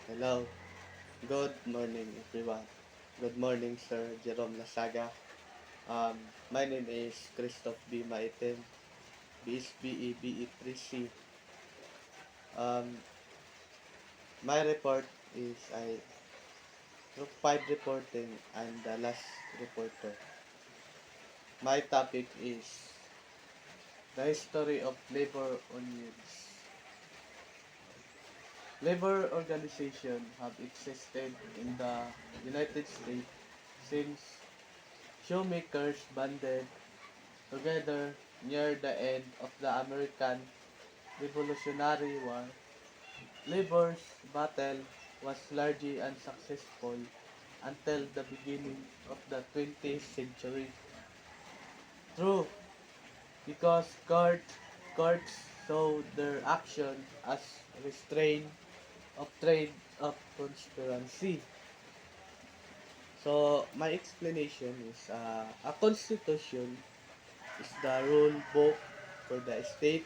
Hello. Good morning, everyone. Good morning, Sir Jerome Lasaga. My name is Christoph B. Maitem, BSBE 3C. My report is I group 5 reporting. I'm the last reporter. My topic is the history of labor unions. Labor organizations have existed in the United States since shoemakers banded together near the end of the American Revolutionary War. Labor's battle was largely unsuccessful until the beginning of the 20th century. True, because courts saw their action as restraint of trade of conspiracy. So, my explanation is a constitution is the rule book for the state.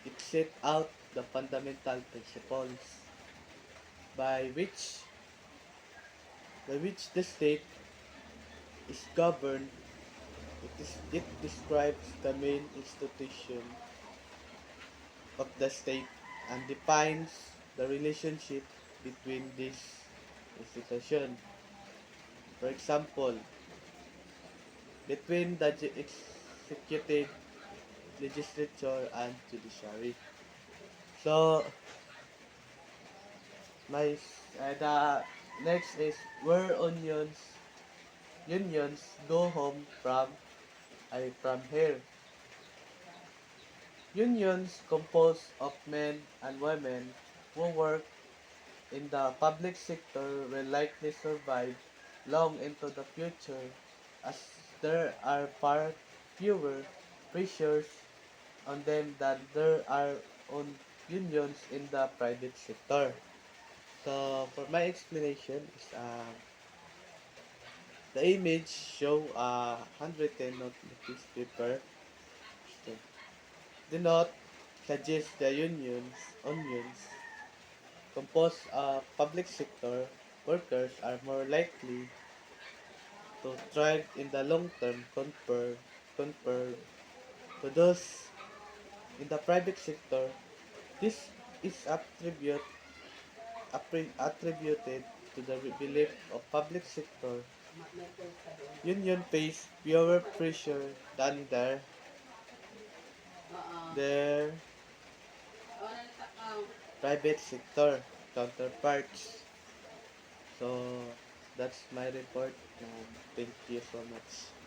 It set out the fundamental principles by which the state is governed. It describes the main institution of the state and defines the relationship between these institutions. For example, between the executive, legislature, and judiciary. So, the next is where unions go home from here. Unions composed of men and women who work in the public sector will likely survive long into the future as there are far fewer pressures on them than there are on unions in the private sector. So for my explanation is the image show a handwritten note on a piece of paper. So, the note suggests the unions composed of public sector workers are more likely to thrive in the long term compared to those in the private sector. This is attributed to the belief of public sector union face fewer pressure than their private sector counterparts. So that's my report. Thank you so much.